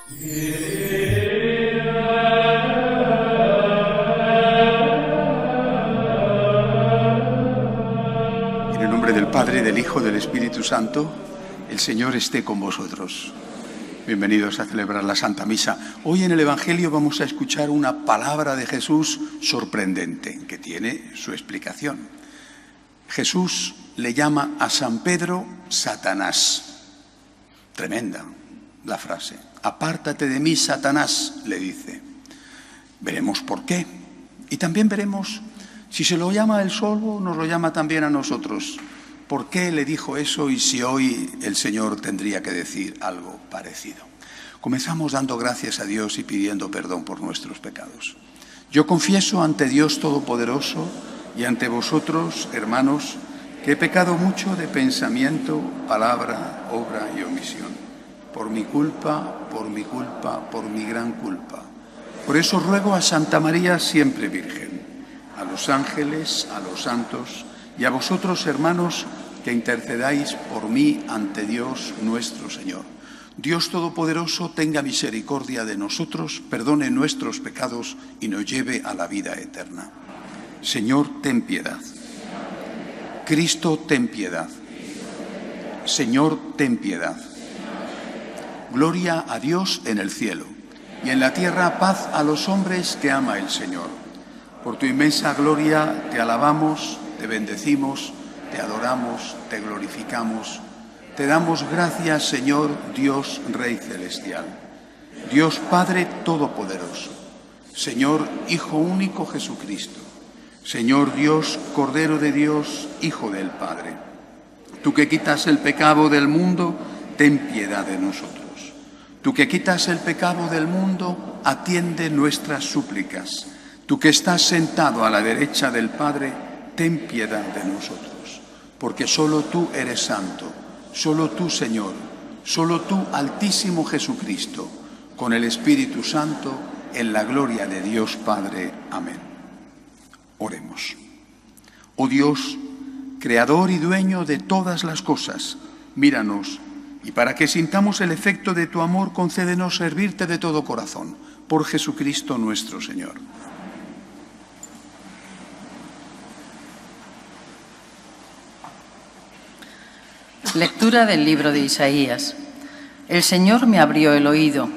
En el nombre del Padre, del Hijo, del Espíritu Santo, el Señor esté con vosotros. Bienvenidos a celebrar la Santa Misa. Hoy en el Evangelio vamos a escuchar una palabra de Jesús sorprendente, que tiene su explicación. Jesús le llama a San Pedro Satanás. Tremenda la frase. Apártate de mí, Satanás, le dice. Veremos por qué. Y también veremos, si se lo llama a él solo, nos lo llama también a nosotros. ¿Por qué le dijo eso y si hoy el Señor tendría que decir algo parecido? Comenzamos dando gracias a Dios y pidiendo perdón por nuestros pecados. Yo confieso ante Dios Todopoderoso y ante vosotros, hermanos, que he pecado mucho de pensamiento, palabra, obra y omisión. Por mi culpa, por mi gran culpa. Por eso ruego a Santa María siempre Virgen, a los ángeles, a los santos y a vosotros, hermanos, que intercedáis por mí ante Dios nuestro Señor. Dios Todopoderoso tenga misericordia de nosotros, perdone nuestros pecados y nos lleve a la vida eterna. Señor, ten piedad. Cristo, ten piedad. Señor, ten piedad. Gloria a Dios en el cielo y en la tierra paz a los hombres que ama el Señor. Por tu inmensa gloria te alabamos, te bendecimos, te adoramos, te glorificamos. Te damos gracias, Señor, Dios Rey Celestial, Dios Padre Todopoderoso, Señor Hijo único Jesucristo, Señor Dios, Cordero de Dios, Hijo del Padre. Tú que quitas el pecado del mundo, ten piedad de nosotros. Tú que quitas el pecado del mundo, atiende nuestras súplicas. Tú que estás sentado a la derecha del Padre, ten piedad de nosotros. Porque solo tú eres santo, solo tú, Señor, solo tú, Altísimo Jesucristo, con el Espíritu Santo, en la gloria de Dios Padre. Amén. Oremos. Oh Dios, Creador y Dueño de todas las cosas, míranos, y para que sintamos el efecto de tu amor, concédenos servirte de todo corazón, por Jesucristo nuestro Señor. Lectura del libro de Isaías. El Señor me abrió el oído.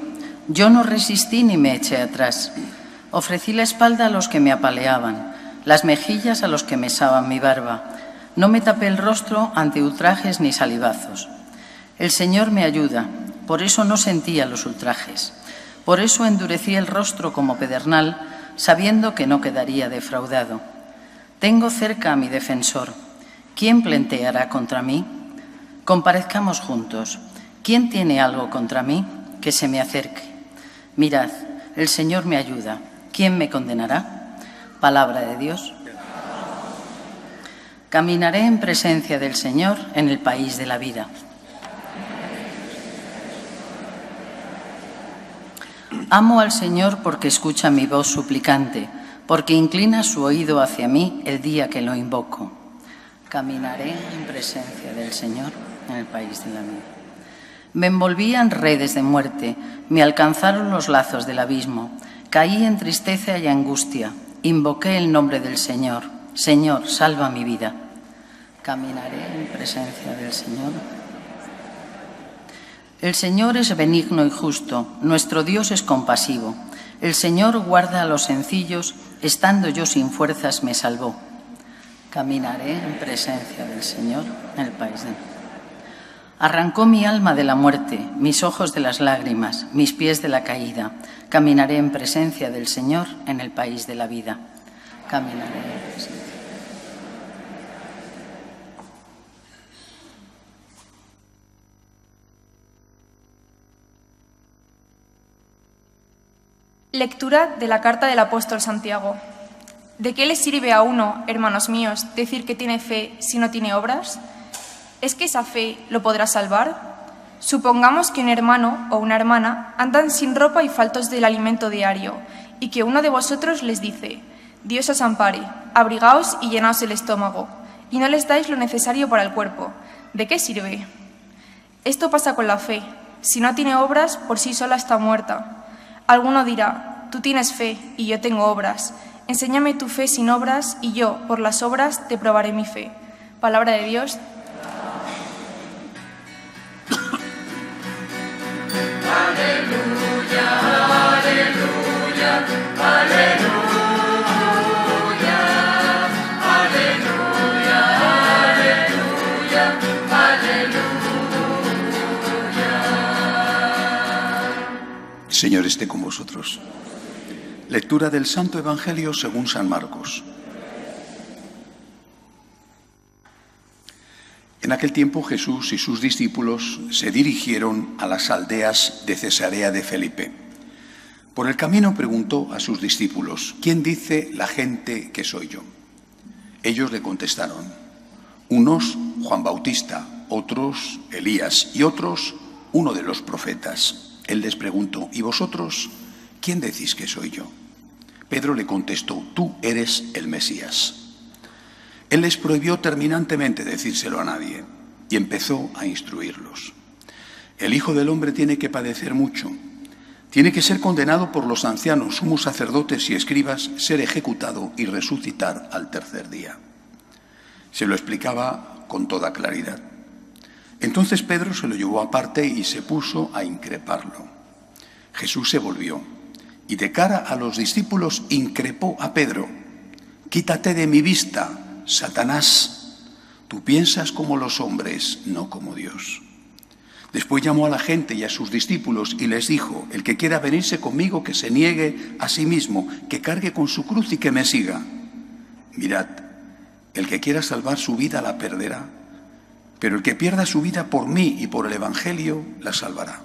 Yo no resistí ni me eché atrás. Ofrecí la espalda a los que me apaleaban, las mejillas a los que mesaban mi barba. No me tapé el rostro ante ultrajes ni salivazos. El Señor me ayuda, por eso no sentía los ultrajes. Por eso endurecí el rostro como pedernal, sabiendo que no quedaría defraudado. Tengo cerca a mi defensor. ¿Quién plenteará contra mí? Comparezcamos juntos. ¿Quién tiene algo contra mí? Que se me acerque. Mirad, el Señor me ayuda. ¿Quién me condenará? Palabra de Dios. Caminaré en presencia del Señor en el país de la vida. Amo al Señor porque escucha mi voz suplicante, porque inclina su oído hacia mí el día que lo invoco. Caminaré en presencia del Señor en el país de la vida. Me envolvían redes de muerte, me alcanzaron los lazos del abismo. Caí en tristeza y angustia, invoqué el nombre del Señor. Señor, salva mi vida. Caminaré en presencia del Señor. El Señor es benigno y justo, nuestro Dios es compasivo. El Señor guarda a los sencillos, estando yo sin fuerzas me salvó. Caminaré en presencia del Señor en el país de... Arrancó mi alma de la muerte, mis ojos de las lágrimas, mis pies de la caída. Caminaré en presencia del Señor en el país de la vida. Caminaré en presencia. Lectura de la carta del apóstol Santiago. ¿De qué le sirve a uno, hermanos míos, decir que tiene fe si no tiene obras? ¿Es que esa fe lo podrá salvar? Supongamos que un hermano o una hermana andan sin ropa y faltos del alimento diario, y que uno de vosotros les dice: Dios os ampare, abrigaos y llenaos el estómago, y no les dais lo necesario para el cuerpo. ¿De qué sirve? Esto pasa con la fe. Si no tiene obras, por sí sola está muerta. Alguno dirá, tú tienes fe y yo tengo obras. Enséñame tu fe sin obras y yo, por las obras, te probaré mi fe. Palabra de Dios. El Señor esté con vosotros. Lectura del Santo Evangelio según San Marcos. En aquel tiempo Jesús y sus discípulos se dirigieron a las aldeas de Cesarea de Felipe. Por el camino preguntó a sus discípulos, ¿quién dice la gente que soy yo? Ellos le contestaron, unos Juan Bautista, otros Elías y otros uno de los profetas. Él les preguntó, ¿y vosotros quién decís que soy yo? Pedro le contestó, tú eres el Mesías. Él les prohibió terminantemente decírselo a nadie y empezó a instruirlos. El Hijo del Hombre tiene que padecer mucho, tiene que ser condenado por los ancianos, sumos sacerdotes y escribas, ser ejecutado y resucitar al tercer día. Se lo explicaba con toda claridad. Entonces Pedro se lo llevó aparte y se puso a increparlo. Jesús se volvió y de cara a los discípulos increpó a Pedro, quítate de mi vista, Satanás, tú piensas como los hombres, no como Dios. Después llamó a la gente y a sus discípulos y les dijo, el que quiera venirse conmigo, que se niegue a sí mismo, que cargue con su cruz y que me siga. Mirad, el que quiera salvar su vida la perderá, pero el que pierda su vida por mí y por el Evangelio la salvará.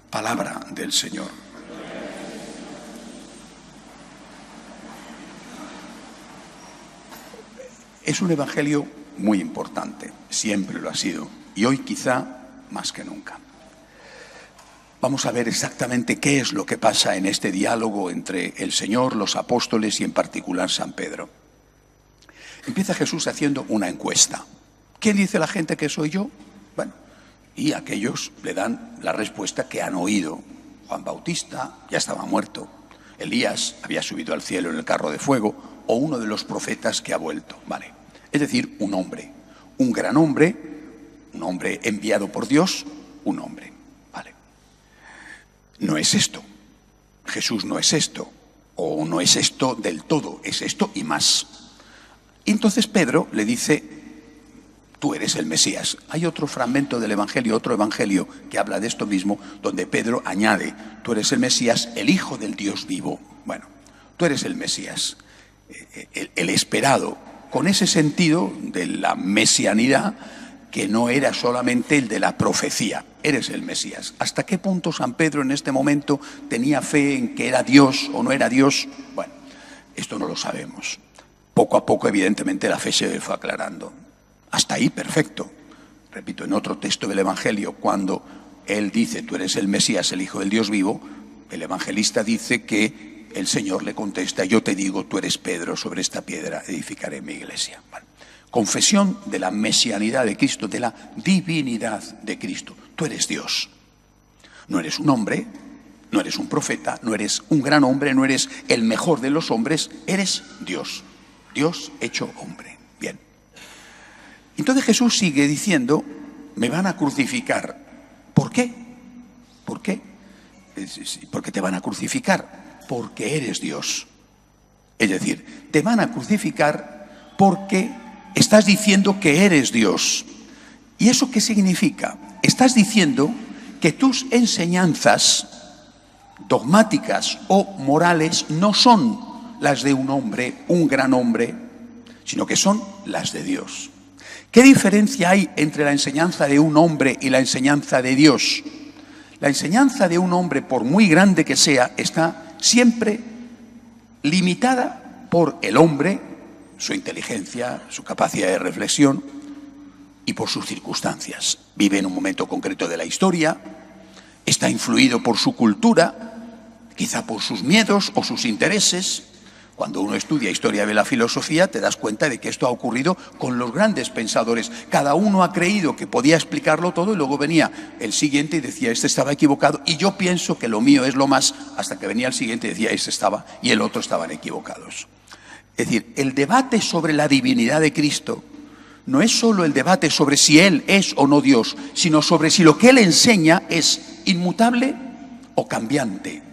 Palabra del Señor. Es un evangelio muy importante, siempre lo ha sido, y hoy quizá más que nunca. Vamos a ver exactamente qué es lo que pasa en este diálogo entre el Señor, los apóstoles y en particular San Pedro. Empieza Jesús haciendo una encuesta. ¿Quién dice la gente que soy yo? Bueno, y aquellos le dan la respuesta que han oído. Juan Bautista ya estaba muerto, Elías había subido al cielo en el carro de fuego, o uno de los profetas que ha vuelto, ¿vale? Es decir, un hombre, un gran hombre, un hombre enviado por Dios, un hombre, ¿vale? No es esto, Jesús no es esto, o no es esto del todo, es esto y más. Y entonces Pedro le dice, tú eres el Mesías. Hay otro fragmento del Evangelio, otro Evangelio que habla de esto mismo, donde Pedro añade, tú eres el Mesías, el Hijo del Dios vivo. Bueno, tú eres el Mesías, el esperado, con ese sentido de la mesianidad que no era solamente el de la profecía, eres el Mesías. ¿Hasta qué punto San Pedro en este momento tenía fe en que era Dios o no era Dios? Bueno, esto no lo sabemos. Poco a poco, evidentemente, la fe se fue aclarando. Hasta ahí, perfecto. Repito, en otro texto del Evangelio, cuando él dice, tú eres el Mesías, el Hijo del Dios vivo, el evangelista dice que el Señor le contesta, yo te digo, tú eres Pedro, sobre esta piedra edificaré mi iglesia. Bueno, confesión de la mesianidad de Cristo, de la divinidad de Cristo. Tú eres Dios. No eres un hombre, no eres un profeta, no eres un gran hombre, no eres el mejor de los hombres, eres Dios. Dios hecho hombre. Bien. Entonces Jesús sigue diciendo, me van a crucificar. ¿Por qué? ¿Por qué? ¿Por qué te van a crucificar? Porque eres Dios. Es decir, te van a crucificar porque estás diciendo que eres Dios. ¿Y eso qué significa? Estás diciendo que tus enseñanzas dogmáticas o morales no son las de un hombre, un gran hombre, sino que son las de Dios. ¿Qué diferencia hay entre la enseñanza de un hombre y la enseñanza de Dios? La enseñanza de un hombre, por muy grande que sea, está siempre limitada por el hombre, su inteligencia, su capacidad de reflexión y por sus circunstancias. Vive en un momento concreto de la historia, está influido por su cultura, quizá por sus miedos o sus intereses, Cuando uno estudia historia de la filosofía, te das cuenta de que esto ha ocurrido con los grandes pensadores. Cada uno ha creído que podía explicarlo todo y luego venía el siguiente y decía, este estaba equivocado y yo pienso que lo mío es lo más, hasta que venía el siguiente y decía, este estaba y el otro estaban equivocados. Es decir, el debate sobre la divinidad de Cristo no es solo el debate sobre si Él es o no Dios, sino sobre si lo que Él enseña es inmutable o cambiante.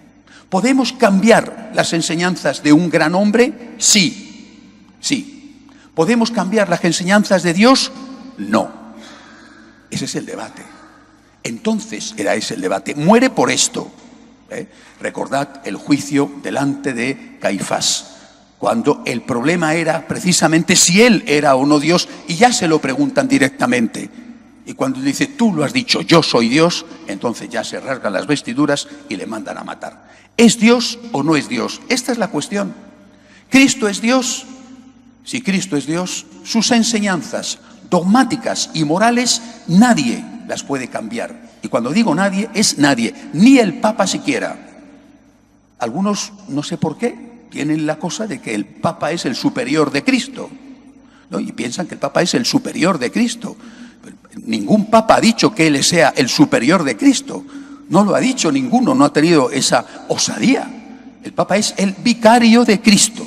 ¿Podemos cambiar las enseñanzas de un gran hombre? Sí, sí. ¿Podemos cambiar las enseñanzas de Dios? No. Ese es el debate. Entonces era ese el debate. Muere por esto. Recordad el juicio delante de Caifás, cuando el problema era precisamente si él era o no Dios, y ya se lo preguntan directamente. Y cuando dice, tú lo has dicho, yo soy Dios, entonces ya se rasgan las vestiduras y le mandan a matar. ¿Es Dios o no es Dios? Esta es la cuestión. ¿Cristo es Dios? Si Cristo es Dios, sus enseñanzas dogmáticas y morales nadie las puede cambiar. Y cuando digo nadie, es nadie, ni el Papa siquiera. Algunos, no sé por qué, tienen la cosa de que el Papa es el superior de Cristo, ¿no? Y piensan que el Papa es el superior de Cristo. Ningún Papa ha dicho que él sea el superior de Cristo. No lo ha dicho ninguno, no ha tenido esa osadía. El Papa es el vicario de Cristo,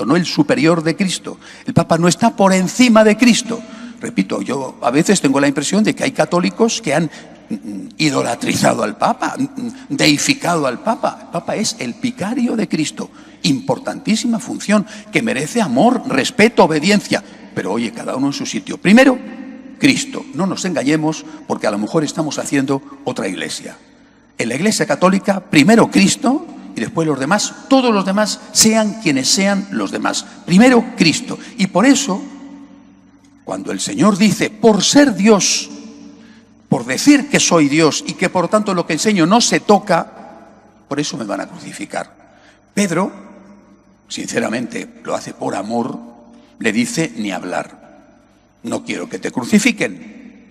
no el superior de Cristo. El Papa no está por encima de Cristo. Repito, yo a veces tengo la impresión de que hay católicos que han idolatrizado al Papa, deificado al Papa. El Papa es el vicario de Cristo. Importantísima función que merece amor, respeto, obediencia. Pero oye, cada uno en su sitio. Primero, Cristo. No nos engañemos, porque a lo mejor estamos haciendo otra iglesia. En la Iglesia Católica, primero Cristo y después los demás. Todos los demás, sean quienes sean los demás. Primero Cristo. Y por eso, cuando el Señor dice, por ser Dios, por decir que soy Dios y que por tanto lo que enseño no se toca, por eso me van a crucificar. Pedro, sinceramente, lo hace por amor, le dice ni hablar. No quiero que te crucifiquen.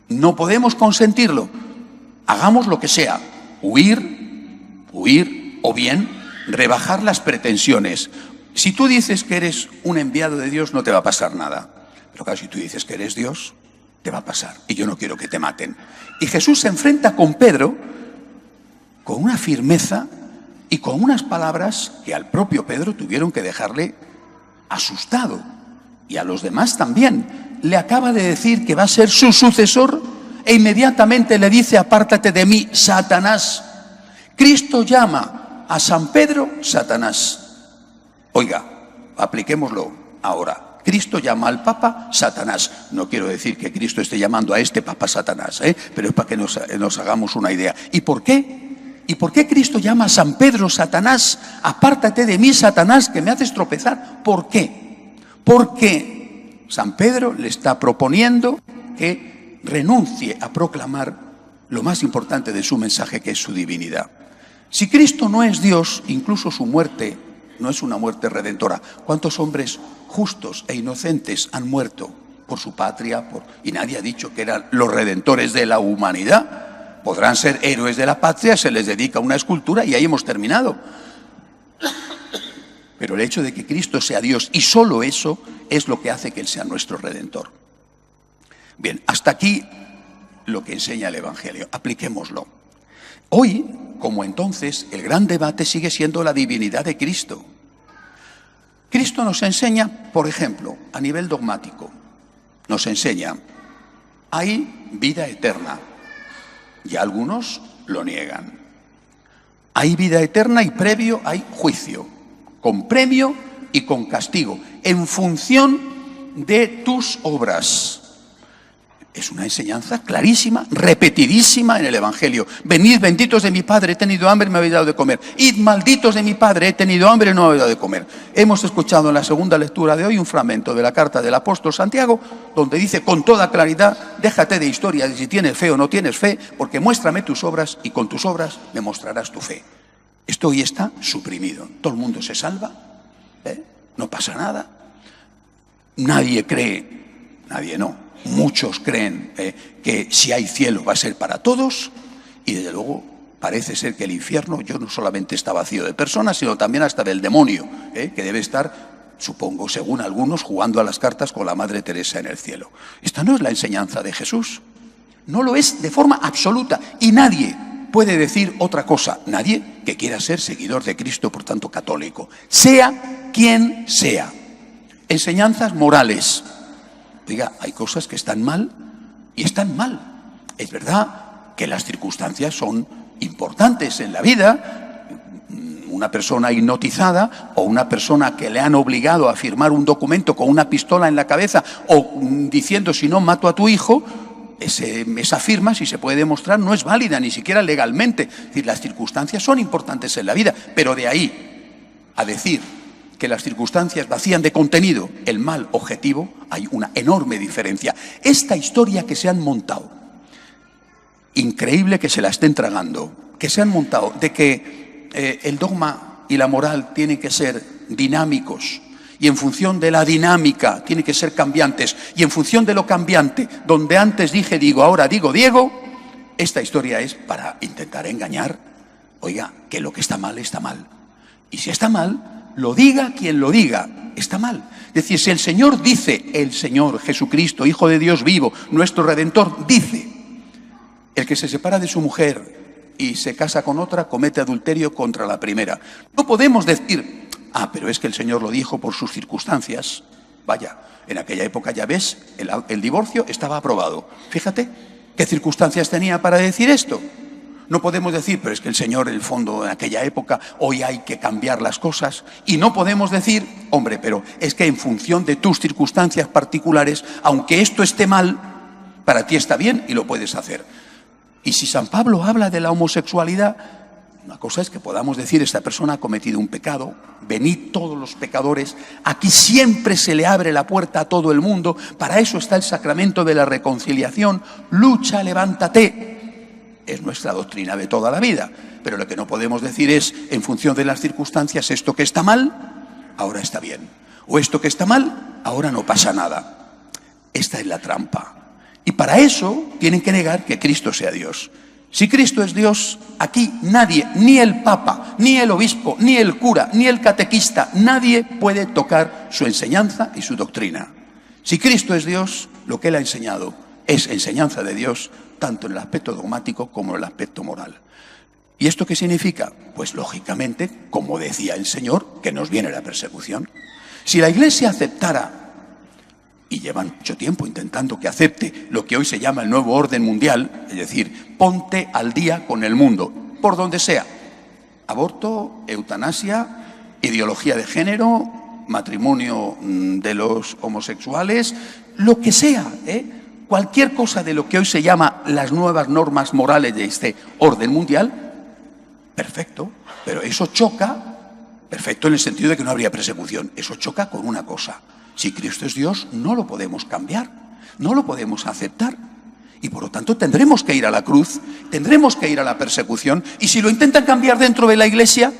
No podemos consentirlo. Hagamos lo que sea. Huir o bien rebajar las pretensiones. Si tú dices que eres un enviado de Dios, no te va a pasar nada. Pero claro, si tú dices que eres Dios, te va a pasar. Y yo no quiero que te maten. Y Jesús se enfrenta con Pedro con una firmeza y con unas palabras que al propio Pedro tuvieron que dejarle asustado. Y a los demás también. Le acaba de decir que va a ser su sucesor e inmediatamente le dice, apártate de mí, Satanás. Cristo llama a San Pedro Satanás. Oiga, apliquémoslo ahora. Cristo llama al Papa Satanás. No quiero decir que Cristo esté llamando a este Papa Satanás, pero es para que nos hagamos una idea. ¿Y por qué? ¿Y por qué Cristo llama a San Pedro Satanás? Apártate de mí, Satanás, que me haces tropezar. ¿Por qué? Porque San Pedro le está proponiendo que renuncie a proclamar lo más importante de su mensaje, que es su divinidad. Si Cristo no es Dios, incluso su muerte no es una muerte redentora. ¿Cuántos hombres justos e inocentes han muerto por su patria? Y nadie ha dicho que eran los redentores de la humanidad. Podrán ser héroes de la patria, se les dedica una escultura y ahí hemos terminado. Pero el hecho de que Cristo sea Dios, y solo eso, es lo que hace que Él sea nuestro Redentor. Bien, hasta aquí lo que enseña el Evangelio. Apliquémoslo. Hoy, como entonces, el gran debate sigue siendo la divinidad de Cristo. Cristo nos enseña, por ejemplo, a nivel dogmático, nos enseña, hay vida eterna, y algunos lo niegan. Hay vida eterna y previo hay juicio, con premio y con castigo, en función de tus obras. Es una enseñanza clarísima, repetidísima en el Evangelio. Venid benditos de mi Padre, he tenido hambre y me habéis dado de comer. Id malditos de mi Padre, he tenido hambre y no me habéis dado de comer. Hemos escuchado en la segunda lectura de hoy un fragmento de la carta del apóstol Santiago, donde dice con toda claridad, déjate de historia de si tienes fe o no tienes fe, porque muéstrame tus obras y con tus obras me mostrarás tu fe. Esto hoy está suprimido. Todo el mundo se salva, no pasa nada. Nadie cree, nadie no. Muchos creen que si hay cielo va a ser para todos y desde luego Parece ser que el infierno ya no solamente está vacío de personas, sino también hasta del demonio, que debe estar, supongo, según algunos, jugando a las cartas con la Madre Teresa en el cielo. Esta no es la enseñanza de Jesús. No lo es de forma absoluta. Y nadie puede decir otra cosa. Nadie que quiera ser seguidor de Cristo, por tanto católico. Sea quien sea. Enseñanzas morales. Oiga, hay cosas que están mal y están mal. Es verdad que las circunstancias son importantes en la vida. Una persona hipnotizada o una persona que le han obligado a firmar un documento con una pistola en la cabeza o diciendo si no mato a tu hijo, esa firma, si se puede demostrar, no es válida ni siquiera legalmente. Es decir, las circunstancias son importantes en la vida, pero de ahí a decir que las circunstancias vacían de contenido el mal objetivo, hay una enorme diferencia. Esta historia que se han montado, increíble que se la estén tragando, que se han montado de que el dogma y la moral tienen que ser dinámicos y en función de la dinámica tienen que ser cambiantes y en función de lo cambiante, donde antes dije digo, ahora digo Diego, esta historia es para intentar engañar. Oiga, que lo que está mal, y si está mal, lo diga quien lo diga, está mal. Es decir, si el Señor dice, el Señor Jesucristo, Hijo de Dios vivo, nuestro Redentor, dice: el que se separa de su mujer y se casa con otra comete adulterio contra la primera. No podemos decir, pero es que el Señor lo dijo por sus circunstancias. Vaya, en aquella época, ya ves, el divorcio estaba aprobado. Fíjate qué circunstancias tenía para decir esto. No podemos decir, pero es que el Señor, en el fondo, en aquella época, hoy hay que cambiar las cosas. Y no podemos decir, hombre, pero es que en función de tus circunstancias particulares, aunque esto esté mal, para ti está bien y lo puedes hacer. Y si San Pablo habla de la homosexualidad, una cosa es que podamos decir, esta persona ha cometido un pecado, venid todos los pecadores, aquí siempre se le abre la puerta a todo el mundo, para eso está el sacramento de la reconciliación, lucha, levántate, es nuestra doctrina de toda la vida, pero lo que no podemos decir es, en función de las circunstancias, esto que está mal, ahora está bien, o esto que está mal, ahora no pasa nada. Esta es la trampa. Y para eso tienen que negar que Cristo sea Dios. Si Cristo es Dios, aquí nadie, ni el Papa, ni el obispo, ni el cura, ni el catequista, nadie puede tocar su enseñanza y su doctrina. Si Cristo es Dios, lo que Él ha enseñado es enseñanza de Dios, tanto en el aspecto dogmático como en el aspecto moral. ¿Y esto qué significa? Pues lógicamente, como decía el Señor, que nos viene la persecución. Si la Iglesia aceptara, y llevan mucho tiempo intentando que acepte lo que hoy se llama el nuevo orden mundial, es decir, ponte al día con el mundo, por donde sea. Aborto, eutanasia, ideología de género, matrimonio de los homosexuales, lo que sea, cualquier cosa de lo que hoy se llama las nuevas normas morales de este orden mundial, perfecto, pero eso choca, perfecto en el sentido de que no habría persecución, eso choca con una cosa. Si Cristo es Dios, no lo podemos cambiar, no lo podemos aceptar. Y por lo tanto tendremos que ir a la cruz, tendremos que ir a la persecución. Y si lo intentan cambiar dentro de la Iglesia,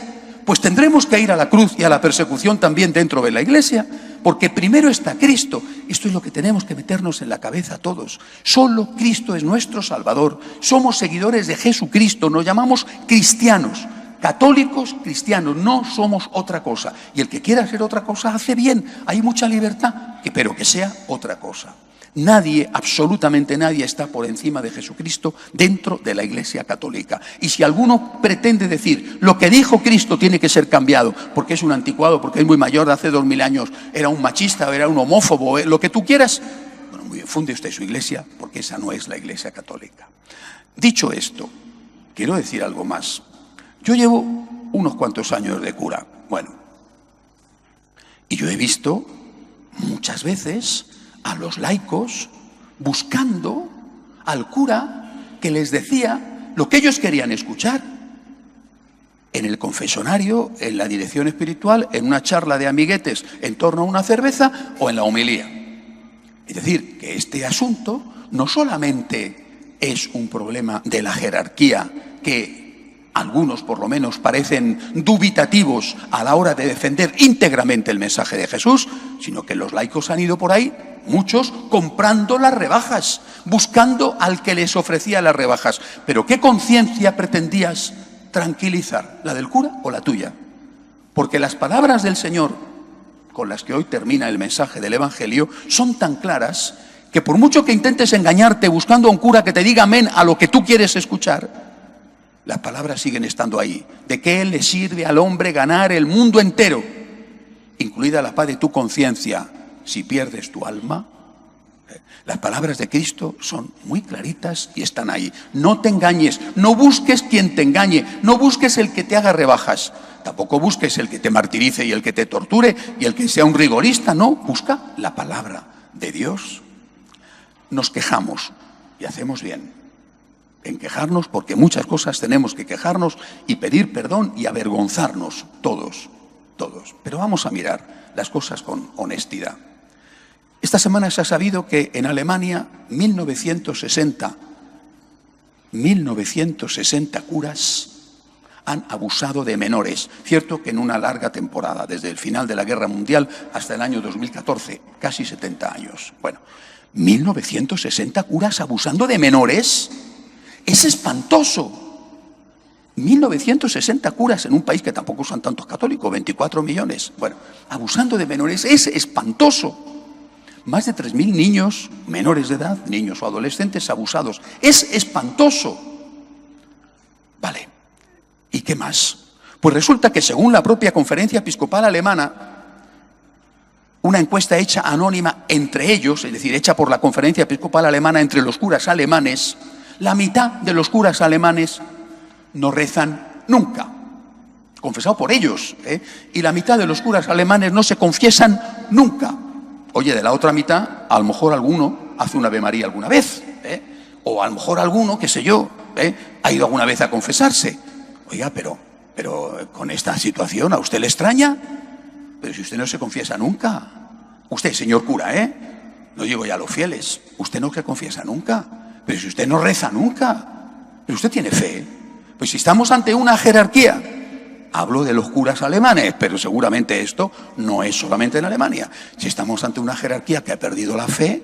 pues tendremos que ir a la cruz y a la persecución también dentro de la Iglesia. Porque primero está Cristo. Esto es lo que tenemos que meternos en la cabeza todos. Solo Cristo es nuestro Salvador. Somos seguidores de Jesucristo, nos llamamos cristianos. Católicos, cristianos, no somos otra cosa. Y el que quiera hacer otra cosa hace bien, hay mucha libertad, pero que sea otra cosa. Nadie, absolutamente nadie, está por encima de Jesucristo dentro de la Iglesia católica. Y si alguno pretende decir lo que dijo Cristo tiene que ser cambiado, porque es un anticuado, porque es muy mayor, de hace 2000 años, era un machista, era un homófobo, lo que tú quieras, bueno, muy bien, funde usted su Iglesia, porque esa no es la Iglesia católica. Dicho esto, quiero decir algo más. Yo llevo unos cuantos años de cura, bueno, y yo he visto muchas veces a los laicos buscando al cura que les decía lo que ellos querían escuchar. En el confesionario, en la dirección espiritual, en una charla de amiguetes en torno a una cerveza o en la homilía. Es decir, que este asunto no solamente es un problema de la jerarquía que algunos por lo menos parecen dubitativos a la hora de defender íntegramente el mensaje de Jesús, sino que los laicos han ido por ahí muchos comprando las rebajas, buscando al que les ofrecía las rebajas. Pero ¿qué conciencia pretendías tranquilizar? ¿La del cura o la tuya? Porque las palabras del Señor, con las que hoy termina el mensaje del Evangelio, son tan claras que por mucho que intentes engañarte buscando a un cura que te diga amén a lo que tú quieres escuchar, las palabras siguen estando ahí. ¿De qué le sirve al hombre ganar el mundo entero, incluida la paz de tu conciencia, si pierdes tu alma? Las palabras de Cristo son muy claritas y están ahí. No te engañes, no busques quien te engañe, no busques el que te haga rebajas, tampoco busques el que te martirice y el que te torture y el que sea un rigorista, no, busca la palabra de Dios. Nos quejamos y hacemos bien en quejarnos, porque muchas cosas tenemos que quejarnos y pedir perdón y avergonzarnos todos. Pero vamos a mirar las cosas con honestidad. Esta semana se ha sabido que en Alemania 1960 curas han abusado de menores. Cierto que en una larga temporada, desde el final de la Guerra Mundial hasta el año 2014, casi 70 años. Bueno, 1960 curas abusando de menores. Es espantoso. 1960 curas en un país que tampoco son tantos católicos, 24 millones. Bueno, abusando de menores es espantoso. Más de 3.000 niños menores de edad, niños o adolescentes abusados. Es espantoso. Vale. ¿Y qué más? Pues resulta que según la propia Conferencia Episcopal Alemana, una encuesta hecha anónima entre ellos, es decir, hecha por la Conferencia Episcopal Alemana entre los curas alemanes, la mitad de los curas alemanes no rezan nunca, confesado por ellos, y la mitad de los curas alemanes no se confiesan nunca. Oye, de la otra mitad, a lo mejor alguno hace una Ave María alguna vez, o a lo mejor alguno, qué sé yo, ha ido alguna vez a confesarse. Oiga, pero con esta situación, ¿a usted le extraña? Pero si usted no se confiesa nunca. Usted, señor cura, no digo ya los fieles, usted no se confiesa nunca. Pero si usted no reza nunca, pero usted tiene fe. Pues si estamos ante una jerarquía, hablo de los curas alemanes, pero seguramente esto no es solamente en Alemania. Si estamos ante una jerarquía que ha perdido la fe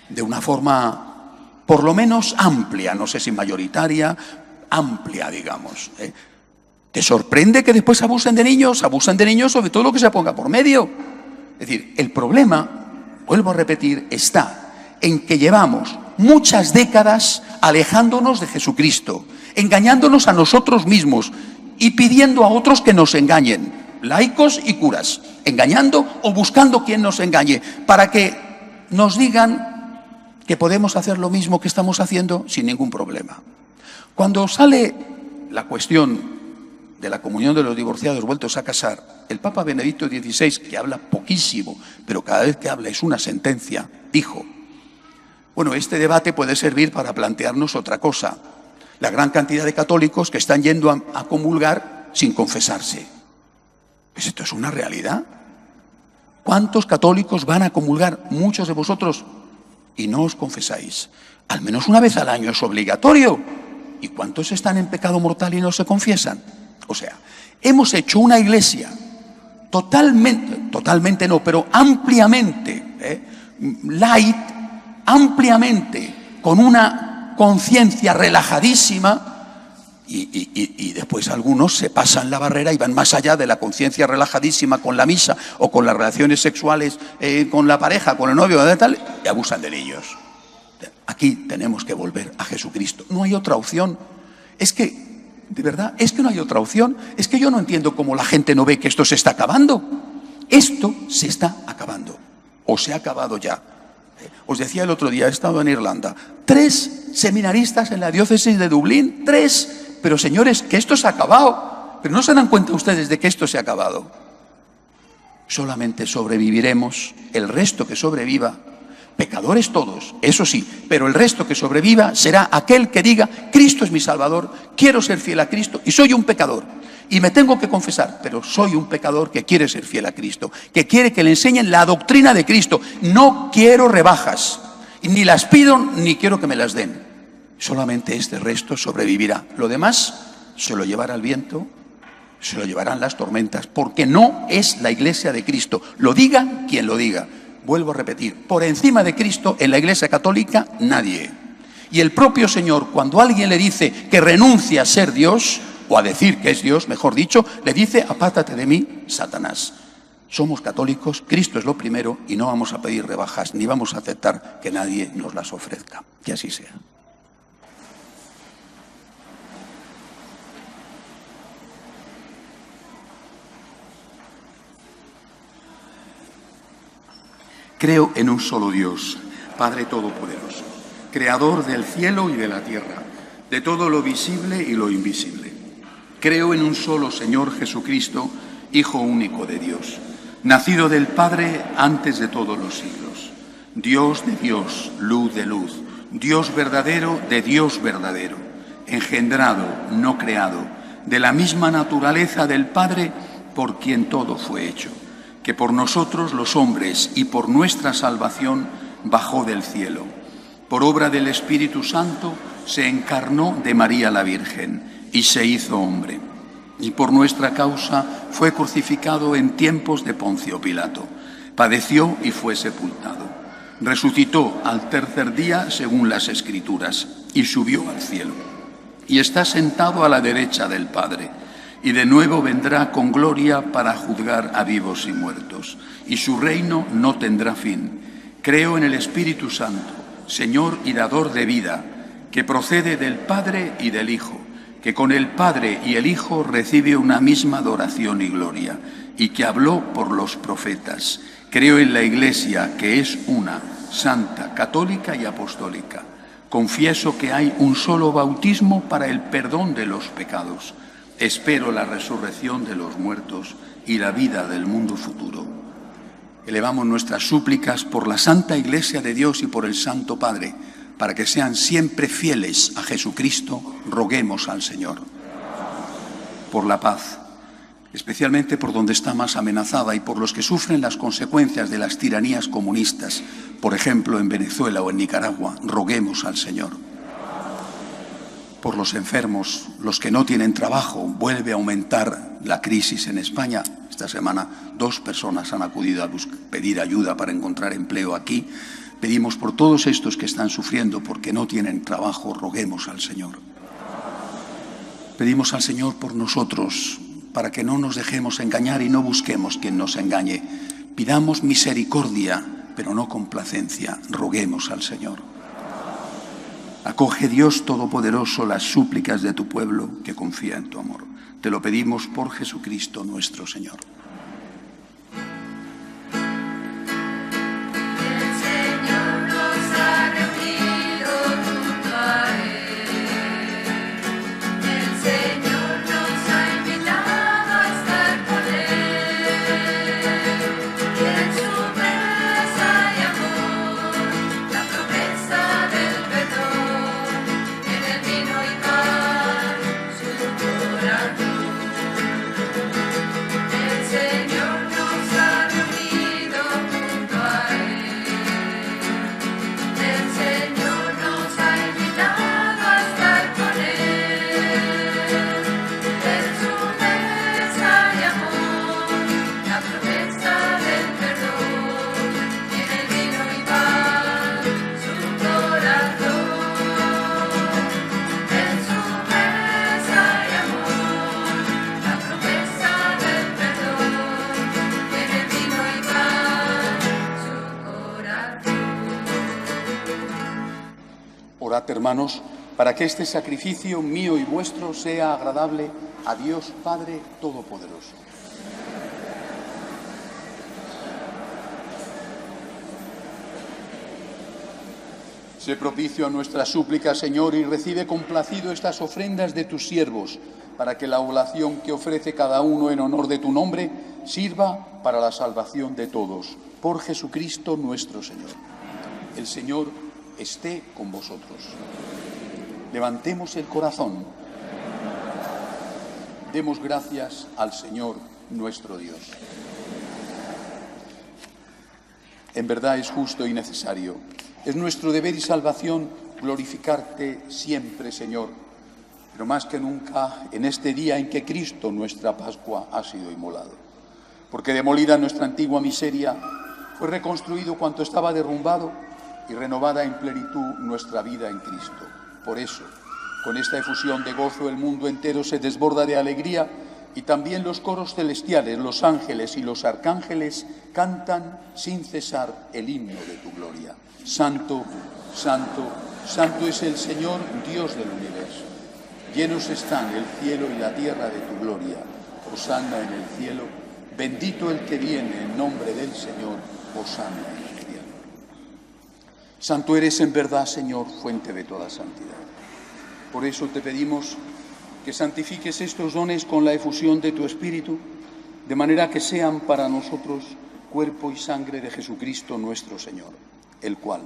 de una forma por lo menos amplia, no sé si mayoritaria, amplia, digamos. ¿Te sorprende que después abusen de niños sobre todo lo que se ponga por medio? Es decir, el problema, vuelvo a repetir, está en que llevamos muchas décadas alejándonos de Jesucristo, engañándonos a nosotros mismos y pidiendo a otros que nos engañen, laicos y curas, engañando o buscando quien nos engañe, para que nos digan que podemos hacer lo mismo que estamos haciendo sin ningún problema. Cuando sale la cuestión de la comunión de los divorciados vueltos a casar, el Papa Benedicto XVI, que habla poquísimo, pero cada vez que habla es una sentencia, dijo: bueno, este debate puede servir para plantearnos otra cosa. La gran cantidad de católicos que están yendo a comulgar sin confesarse. Pues esto es una realidad. ¿Cuántos católicos van a comulgar? Muchos de vosotros, y no os confesáis. Al menos una vez al año es obligatorio. ¿Y cuántos están en pecado mortal y no se confiesan? O sea, hemos hecho una iglesia totalmente no, pero ampliamente, light, ampliamente, con una conciencia relajadísima, y después algunos se pasan la barrera y van más allá de la conciencia relajadísima con la misa o con las relaciones sexuales con la pareja, con el novio, tal, y abusan de niños. Aquí tenemos que volver a Jesucristo. No hay otra opción. Es que, de verdad, es que no hay otra opción. Es que yo no entiendo cómo la gente no ve que esto se está acabando. Esto se está acabando. O se ha acabado ya. Os decía el otro día, he estado en Irlanda. 3 seminaristas en la diócesis de Dublín. 3. Pero señores, que esto se ha acabado. Pero no se dan cuenta ustedes de que esto se ha acabado. Solamente sobreviviremos, el resto que sobreviva, pecadores todos, eso sí, pero el resto que sobreviva será aquel que diga: Cristo es mi Salvador, quiero ser fiel a Cristo y soy un pecador y me tengo que confesar, pero soy un pecador que quiere ser fiel a Cristo, que quiere que le enseñen la doctrina de Cristo. No quiero rebajas, ni las pido ni quiero que me las den. Solamente este resto sobrevivirá. Lo demás se lo llevará el viento, se lo llevarán las tormentas, porque no es la iglesia de Cristo. Lo diga quien lo diga. Vuelvo a repetir, por encima de Cristo en la Iglesia Católica nadie. Y el propio Señor, cuando alguien le dice que renuncia a ser Dios, o a decir que es Dios, mejor dicho, le dice: apártate de mí, Satanás. Somos católicos, Cristo es lo primero y no vamos a pedir rebajas, ni vamos a aceptar que nadie nos las ofrezca. Que así sea. Creo en un solo Dios, Padre Todopoderoso, Creador del cielo y de la tierra, de todo lo visible y lo invisible. Creo en un solo Señor Jesucristo, Hijo único de Dios, nacido del Padre antes de todos los siglos, Dios de Dios, luz de luz, Dios verdadero de Dios verdadero, engendrado, no creado, de la misma naturaleza del Padre, por quien todo fue hecho, que por nosotros los hombres y por nuestra salvación bajó del cielo. Por obra del Espíritu Santo se encarnó de María la Virgen y se hizo hombre. Y por nuestra causa fue crucificado en tiempos de Poncio Pilato. Padeció y fue sepultado. Resucitó al tercer día según las Escrituras y subió al cielo. Y está sentado a la derecha del Padre. Y de nuevo vendrá con gloria para juzgar a vivos y muertos. Y su reino no tendrá fin. Creo en el Espíritu Santo, Señor y dador de vida, que procede del Padre y del Hijo, que con el Padre y el Hijo recibe una misma adoración y gloria, y que habló por los profetas. Creo en la Iglesia, que es una, santa, católica y apostólica. Confieso que hay un solo bautismo para el perdón de los pecados. Espero la resurrección de los muertos y la vida del mundo futuro. Elevamos nuestras súplicas por la Santa Iglesia de Dios y por el Santo Padre, para que sean siempre fieles a Jesucristo, roguemos al Señor. Por la paz, especialmente por donde está más amenazada y por los que sufren las consecuencias de las tiranías comunistas, por ejemplo en Venezuela o en Nicaragua, roguemos al Señor. Por los enfermos, los que no tienen trabajo, vuelve a aumentar la crisis en España. Esta semana 2 personas han acudido a pedir ayuda para encontrar empleo aquí. Pedimos por todos estos que están sufriendo porque no tienen trabajo, roguemos al Señor. Pedimos al Señor por nosotros, para que no nos dejemos engañar y no busquemos quien nos engañe. Pidamos misericordia, pero no complacencia, roguemos al Señor. Acoge, Dios Todopoderoso, las súplicas de tu pueblo que confía en tu amor. Te lo pedimos por Jesucristo nuestro Señor. Orad, hermanos, para que este sacrificio mío y vuestro sea agradable a Dios Padre Todopoderoso. Sé propicio a nuestra súplica, Señor, y recibe complacido estas ofrendas de tus siervos, para que la oblación que ofrece cada uno en honor de tu nombre sirva para la salvación de todos. Por Jesucristo nuestro Señor. El Señor esté con vosotros. Levantemos el corazón. Demos gracias al Señor nuestro Dios. En verdad es justo y necesario. Es nuestro deber y salvación glorificarte siempre, Señor, pero más que nunca en este día en que Cristo, nuestra Pascua, ha sido inmolado. Porque demolida nuestra antigua miseria, fue Fue reconstruido cuanto estaba derrumbado y renovada en plenitud nuestra vida en Cristo. Por eso, con esta efusión de gozo, el mundo entero se desborda de alegría y también los coros celestiales, los ángeles y los arcángeles cantan sin cesar el himno de tu gloria. Santo, santo, santo es el Señor, Dios del universo. Llenos están el cielo y la tierra de tu gloria. Hosana en el cielo, bendito el que viene en nombre del Señor. Hosana en el cielo. Santo eres en verdad, Señor, fuente de toda santidad. Por eso te pedimos que santifiques estos dones con la efusión de tu Espíritu, de manera que sean para nosotros cuerpo y sangre de Jesucristo nuestro Señor, el cual,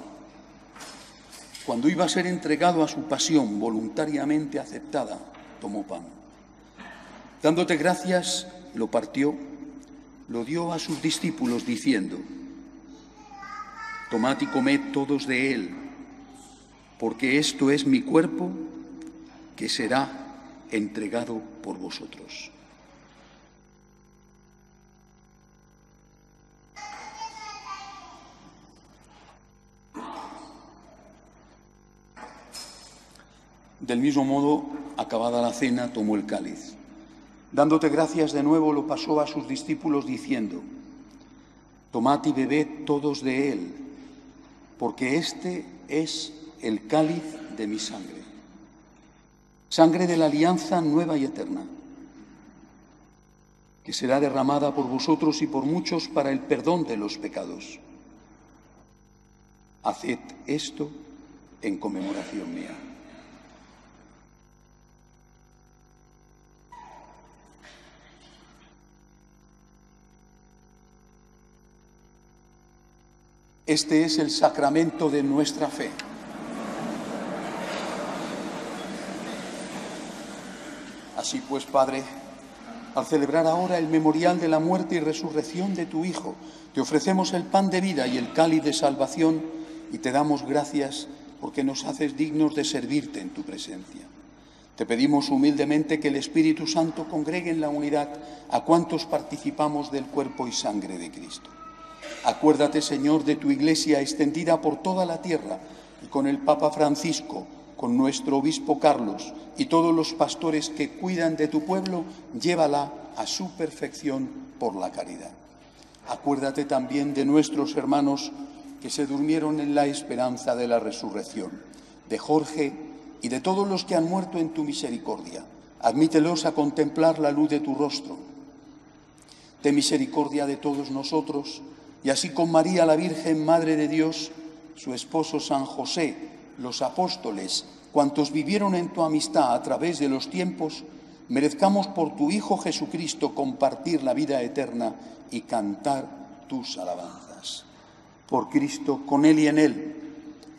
cuando iba a ser entregado a su pasión voluntariamente aceptada, tomó pan. Dándote gracias, lo partió, lo dio a sus discípulos diciendo: tomad y comed todos de él, porque esto es mi cuerpo que será entregado por vosotros. Del mismo modo, acabada la cena, tomó el cáliz. Dándote gracias de nuevo, lo pasó a sus discípulos diciendo: tomad y bebed todos de él, porque este es el cáliz de mi sangre, sangre de la alianza nueva y eterna, que será derramada por vosotros y por muchos para el perdón de los pecados. Haced esto en conmemoración mía. Este es el sacramento de nuestra fe. Así pues, Padre, al celebrar ahora el memorial de la muerte y resurrección de tu Hijo, te ofrecemos el pan de vida y el cáliz de salvación y te damos gracias porque nos haces dignos de servirte en tu presencia. Te pedimos humildemente que el Espíritu Santo congregue en la unidad a cuantos participamos del cuerpo y sangre de Cristo. Acuérdate, Señor, de tu Iglesia extendida por toda la tierra y con el Papa Francisco, con nuestro obispo Carlos y todos los pastores que cuidan de tu pueblo, llévala a su perfección por la caridad. Acuérdate también de nuestros hermanos que se durmieron en la esperanza de la resurrección, de Jorge y de todos los que han muerto en tu misericordia. Admítelos a contemplar la luz de tu rostro. Ten misericordia de todos nosotros, y así con María la Virgen, Madre de Dios, su esposo San José, los apóstoles, cuantos vivieron en tu amistad a través de los tiempos, merezcamos por tu Hijo Jesucristo compartir la vida eterna y cantar tus alabanzas. Por Cristo, con Él y en Él,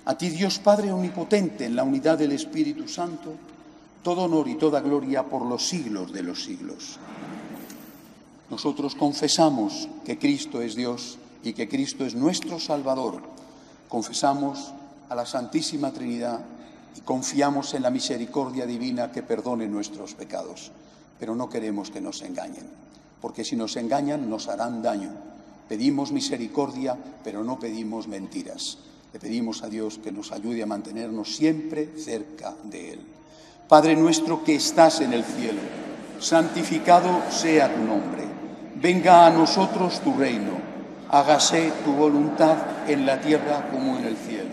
a ti Dios Padre omnipotente, en la unidad del Espíritu Santo, todo honor y toda gloria por los siglos de los siglos. Nosotros confesamos que Cristo es Dios y que Cristo es nuestro Salvador. Confesamos a la Santísima Trinidad y confiamos en la misericordia divina que perdone nuestros pecados. Pero no queremos que nos engañen, porque si nos engañan nos harán daño. Pedimos misericordia, pero no pedimos mentiras. Le pedimos a Dios que nos ayude a mantenernos siempre cerca de Él. Padre nuestro que estás en el cielo, santificado sea tu nombre. Venga a nosotros tu reino. Hágase tu voluntad en la tierra como en el cielo.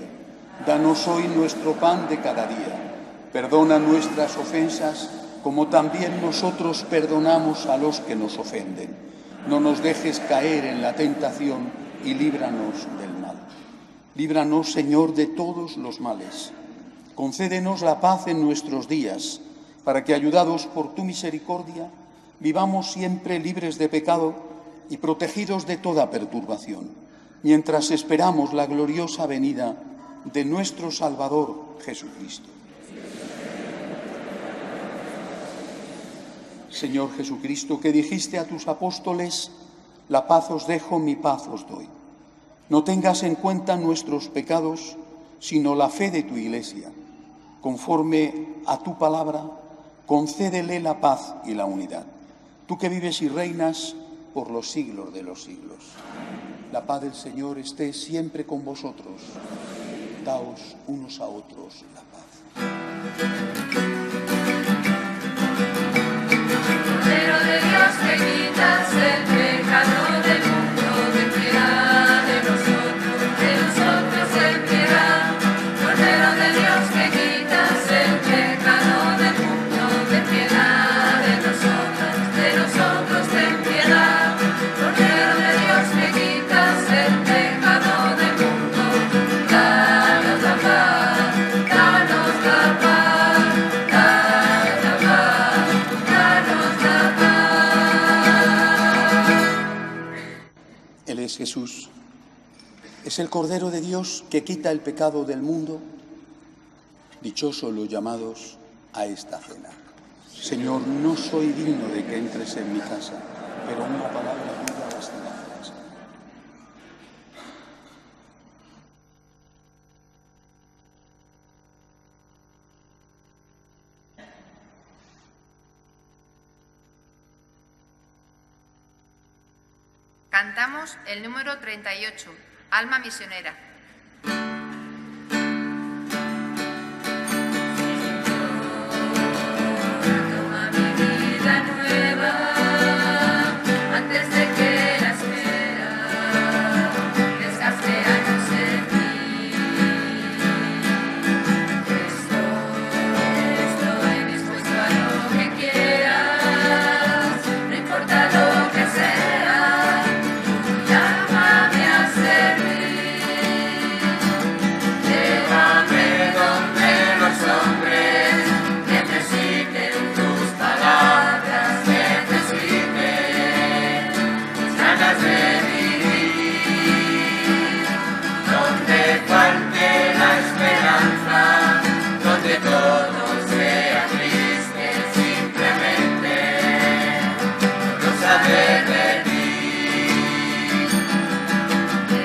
Danos hoy nuestro pan de cada día. Perdona nuestras ofensas, como también nosotros perdonamos a los que nos ofenden. No nos dejes caer en la tentación y líbranos del mal. Líbranos, Señor, de todos los males. Concédenos la paz en nuestros días, para que, ayudados por tu misericordia, vivamos siempre libres de pecado y protegidos de toda perturbación, mientras esperamos la gloriosa venida de nuestro Salvador Jesucristo. Señor Jesucristo, que dijiste a tus apóstoles: la paz os dejo, mi paz os doy. No tengas en cuenta nuestros pecados, sino la fe de tu Iglesia. Conforme a tu palabra, concédele la paz y la unidad. Tú que vives y reinas por los siglos de los siglos. La paz del Señor esté siempre con vosotros. Daos unos a otros la paz. Cordero de Dios que quitas el pecado del mundo, ten piedad de nosotros ten piedad. Cordero de Dios que quitas el pecado del mundo, ten piedad de nosotros ten piedad. Cordero de Dios que quitas el pecado del mundo, danos la paz, danos la paz, danos la paz, danos la paz. Él es Jesús. Es el Cordero de Dios que quita el pecado del mundo. Dichosos los llamados a esta cena. Señor, no soy digno de que entres en mi casa, pero una palabra tuya bastará para sanar. Cantamos el número 38, Alma Misionera. Toma mi vida nueva, antes de que la espera desgaste años en mí. Estoy dispuesto a lo que quieras, no importa lo que sea, llámame a servir. Llévame donde los hombres necesiten tus palabras, necesiten ganas de vivir, donde falte la esperanza, donde todo sea triste, simplemente no saber de ti. Te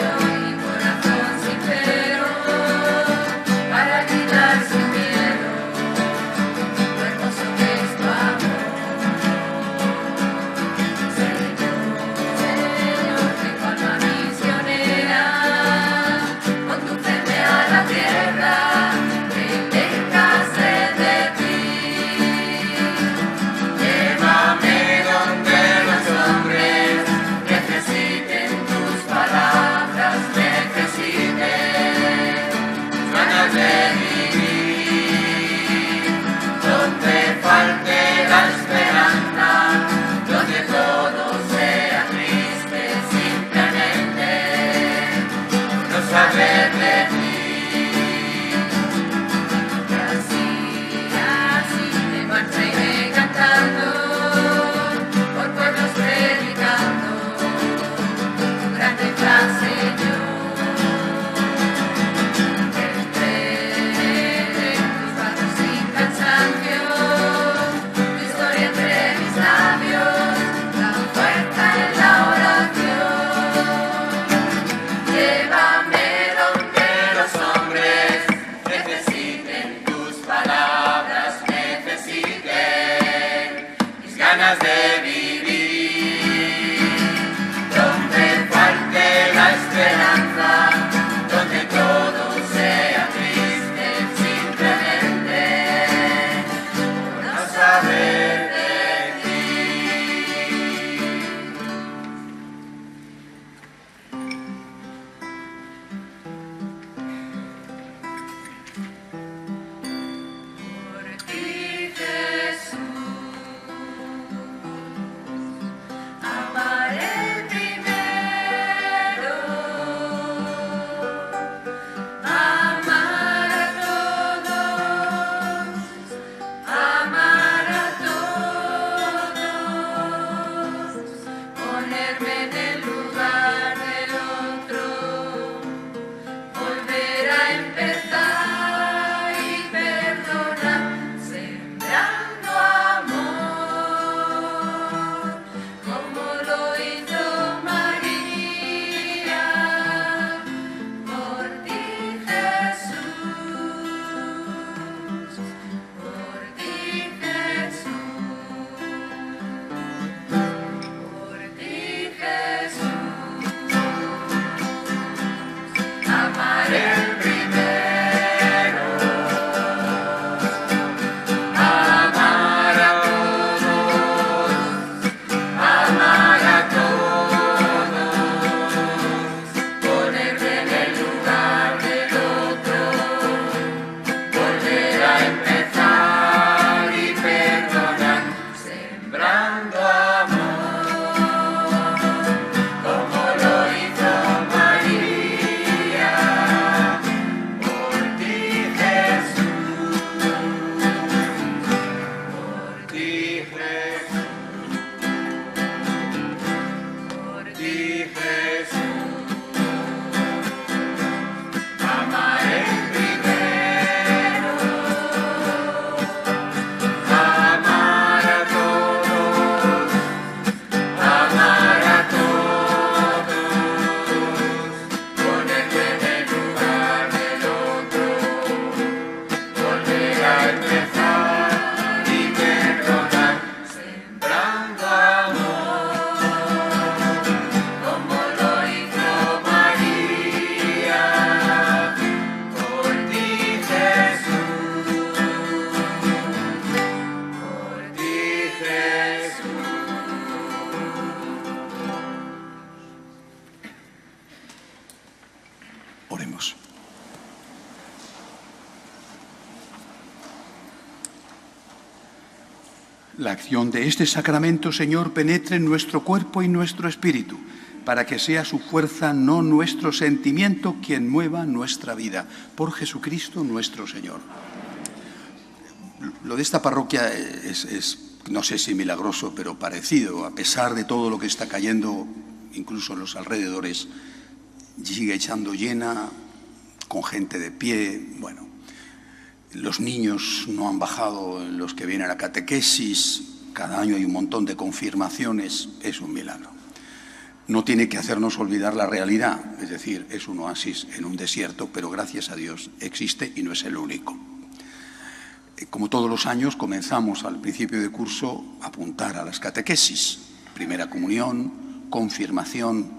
doy mi corazón sincero para gritar sin miedo lo hermoso que es tu amor. Señor, tengo alma misionera, condúceme a la tierra que tenga sed de ti. Llévame donde los hombres necesiten tus palabras, necesiten ganas de vivir, donde falte la esperanza, donde todo sea triste, simplemente no saber de ti. Así me marcha iré cantando, por pueblos predicando tu grande plan, Señor. Entre tus brazos sin cansancio, tu historia entre mis labios, la fuerza en la oración. Llévame donde los hombres necesiten tus palabras, necesiten mis ganas de vivir, donde falte la esperanza, donde todo sea triste, simplemente por no saber de ti. Por ti, Jesús, La acción de este sacramento, Señor, penetre en nuestro cuerpo y nuestro espíritu, para que sea su fuerza, no nuestro sentimiento, quien mueva nuestra vida. Por Jesucristo nuestro Señor. Lo de esta parroquia es no sé si milagroso, pero parecido. A pesar de todo lo que está cayendo, incluso en los alrededores, sigue echando llena, con gente de pie. Bueno, los niños no han bajado, los que vienen a catequesis, cada año hay un montón de confirmaciones, es un milagro. No tiene que hacernos olvidar la realidad, es decir, es un oasis en un desierto, pero gracias a Dios existe y no es el único. Como todos los años, comenzamos al principio de curso a apuntar a las catequesis, primera comunión, confirmación.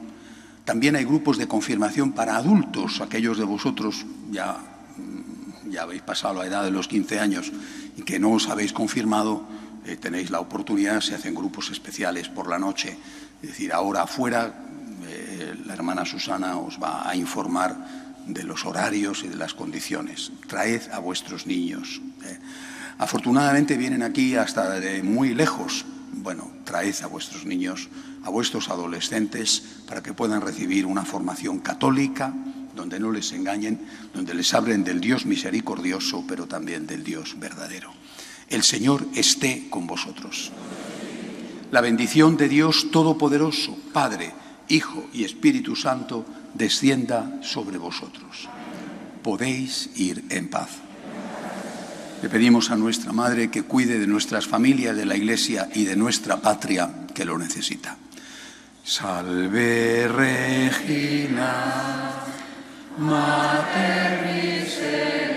También hay grupos de confirmación para adultos, aquellos de vosotros ya habéis pasado la edad de los 15 años y que no os habéis confirmado, tenéis la oportunidad, se hacen grupos especiales por la noche. Es decir, ahora afuera, la hermana Susana os va a informar de los horarios y de las condiciones. Traed a vuestros niños. Afortunadamente vienen aquí hasta de muy lejos. Bueno, traed a vuestros niños, a vuestros adolescentes, para que puedan recibir una formación católica, donde no les engañen, donde les hablen del Dios misericordioso, pero también del Dios verdadero. El Señor esté con vosotros. La bendición de Dios Todopoderoso, Padre, Hijo y Espíritu Santo, descienda sobre vosotros. Podéis ir en paz. Le pedimos a nuestra Madre que cuide de nuestras familias, de la Iglesia y de nuestra patria que lo necesita. Salve Regina, Mater Misericors.